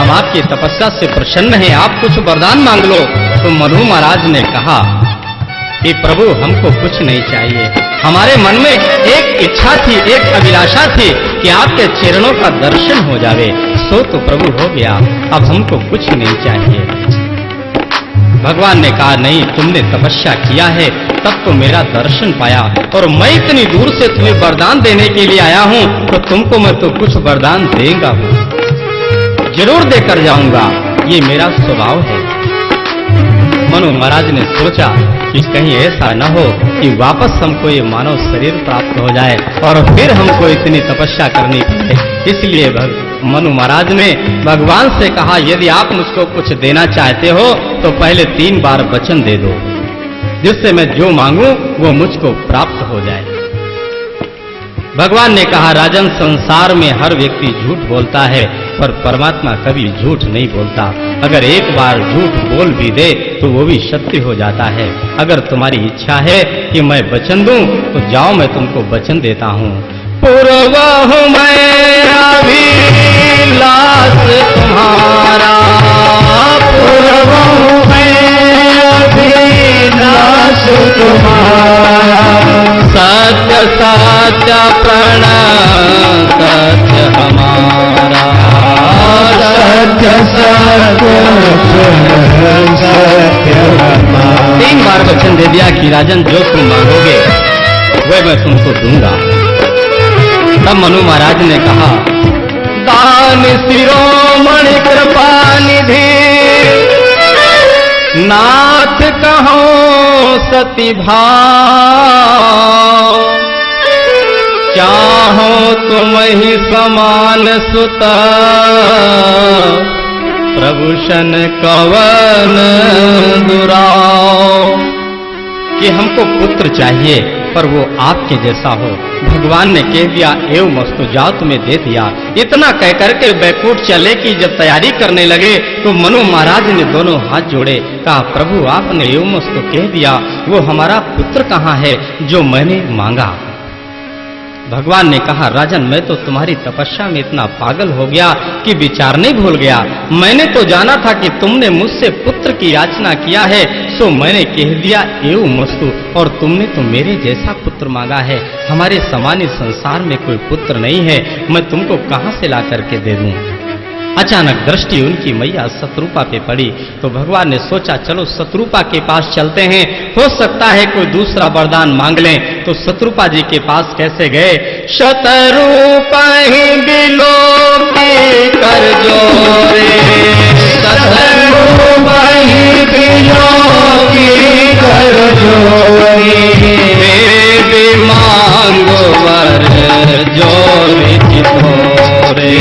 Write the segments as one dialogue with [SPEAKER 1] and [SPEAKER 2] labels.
[SPEAKER 1] हम आपकी तपस्या से प्रसन्न हैं, आप कुछ वरदान मांग लो। तो मनु महाराज ने कहा कि प्रभु हमको कुछ नहीं चाहिए, हमारे मन में एक इच्छा थी, एक अभिलाषा थी कि आपके चरणों का दर्शन हो जावे, सो तो प्रभु हो गया, अब हमको कुछ नहीं चाहिए। भगवान ने कहा नहीं, तुमने तपस्या किया है तब तो मेरा दर्शन पाया, और मैं इतनी दूर से तुम्हें वरदान देने के लिए आया हूं, तो तुमको मैं तो कुछ वरदान देगा हूं, जरूर देकर जाऊंगा, ये मेरा स्वभाव है। मनु महाराज ने सोचा कि कहीं ऐसा न हो कि वापस हमको ये मानव शरीर प्राप्त हो जाए और फिर हमको इतनी तपस्या करनी पड़े, इसलिए मनु महाराज ने भगवान से कहा यदि आप मुझको कुछ देना चाहते हो तो पहले 3 बार वचन दे दो, जिससे मैं जो मांगूं वो मुझको प्राप्त हो जाए। भगवान ने कहा राजन, संसार में हर व्यक्ति झूठ बोलता है पर परमात्मा कभी झूठ नहीं बोलता, अगर एक बार झूठ बोल भी दे तो वो भी सत्य हो जाता है। अगर तुम्हारी इच्छा है कि मैं वचन दूं तो जाओ, मैं तुमको वचन देता हूं। पूर्वहु मैं अभिलाष तुम्हारा, पूर्वहु मैं अभिलाष तुम्हारा, सत्य सत्य प्रण सत्य हमारा, सत्य सत्य सत्य हमारा। 3 बार वचन दे दिया कि राजन जो तुम मांगोगे वह मैं तुमको दूंगा। तब मनु महाराज ने कहा दान शिरोमणि कृपा निधि, नाथ कहो सती भाव, चाहो तुम ही समान सुत, प्रभुषण कवन दुराव। कि हमको पुत्र चाहिए पर वो आपके जैसा हो। भगवान ने कह दिया एवं मस्तु, जाओ तुम्हें दे दिया। इतना कह करके बैकुंठ चले कि जब तैयारी करने लगे तो मनु महाराज ने दोनों हाथ जोड़े, कहा प्रभु आपने एवं मस्तु कह दिया, वो हमारा पुत्र कहाँ है जो मैंने मांगा। भगवान ने कहा राजन, मैं तो तुम्हारी तपस्या में इतना पागल हो गया कि विचारने भूल गया। मैंने तो जाना था कि तुमने मुझसे पुत्र की याचना किया है, सो मैंने कह दिया एवं मस्तु, और तुमने तो मेरे जैसा पुत्र मांगा है। हमारे समान इस संसार में कोई पुत्र नहीं है, मैं तुमको कहां से ला करके दे दूं। अचानक दृष्टि उनकी मैया शत्रुपा पे पड़ी तो भगवान ने सोचा चलो शत्रुपा के पास चलते हैं, हो सकता है कोई दूसरा वरदान मांग लें। तो शत्रुपा जी के पास कैसे गए? शत्रुपा ही बिलो की कर जोरे, शत्रुपा ही बिलो की कर जोरे, मेरे मांगो वर जोरे चितोरे,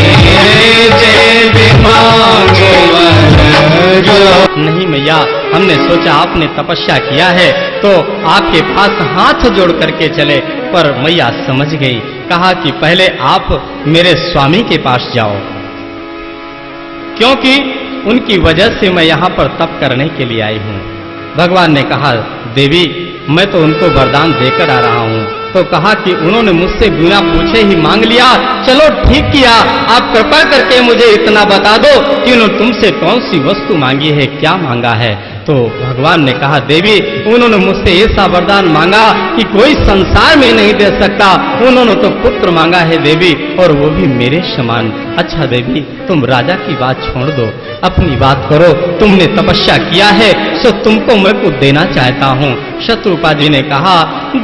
[SPEAKER 1] नहीं मैया, हमने सोचा आपने तपस्या किया है तो आपके पास हाथ जोड़ करके चले, पर मैया समझ गई। कहा कि पहले आप मेरे स्वामी के पास जाओ, क्योंकि उनकी वजह से मैं यहाँ पर तप करने के लिए आई हूँ। भगवान ने कहा देवी, मैं तो उनको वरदान देकर आ रहा हूँ। तो कहा कि उन्होंने मुझसे बिना पूछे ही मांग लिया। चलो ठीक किया, आप कृपा करके मुझे इतना बता दो कि उन्होंने तुमसे कौन सी वस्तु मांगी है, क्या मांगा है। तो भगवान ने कहा देवी, उन्होंने मुझसे ऐसा वरदान मांगा कि कोई संसार में नहीं दे सकता। उन्होंने तो पुत्र मांगा है देवी, और वो भी मेरे समान। अच्छा देवी, तुम राजा की बात छोड़ दो, अपनी बात करो। तुमने तपस्या किया है सो तुमको मैं कुछ देना चाहता हूँ। शत्रुपा जी ने कहा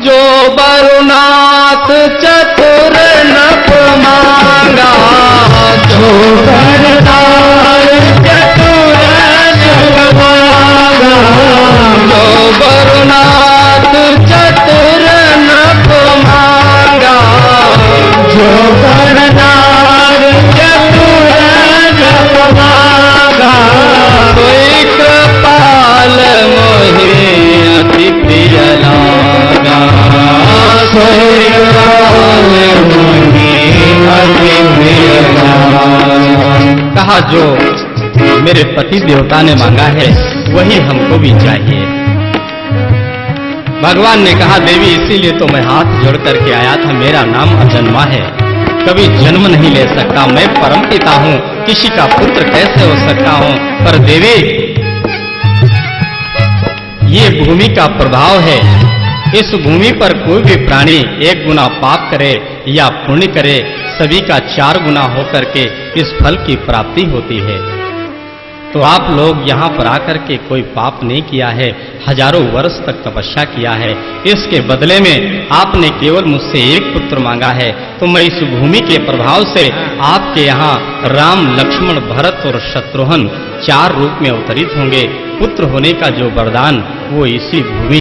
[SPEAKER 1] जो बरुनाथ चतुर नप मांगा, जो बरुनाथ चतुर नप मांगा, जो बरुनाथ चतुर नप मांगा, जो बरुनाथ चतुर नप मांगा, कोई कृपाल मोहि अति प्रिय लागा, कोई कृपाल मोहि अति प्रिय लागा। कहा जो मेरे पति देवता ने मांगा है वही हमको भी चाहिए। भगवान ने कहा देवी, इसीलिए तो मैं हाथ जोड़ करके आया था, मेरा नाम अजन्मा है। कभी जन्म नहीं ले सकता। मैं परम पिता हूँ, किसी का पुत्र कैसे हो सकता हूँ। पर देवी, ये भूमि का प्रभाव है। इस भूमि पर कोई भी प्राणी 1 गुना पाप करे या पुण्य करे, सभी का 4 गुना होकर के इस फल की प्राप्ति होती है। तो आप लोग यहाँ पर आकर के कोई पाप नहीं किया है, हजारों वर्ष तक तपस्या किया है, इसके बदले में आपने केवल मुझसे 1 पुत्र मांगा है। तो मैं इस भूमि के प्रभाव से आपके यहाँ राम, लक्ष्मण, भरत और शत्रुघ्न 4 रूप में अवतरित होंगे। पुत्र होने का जो वरदान वो इसी भूमि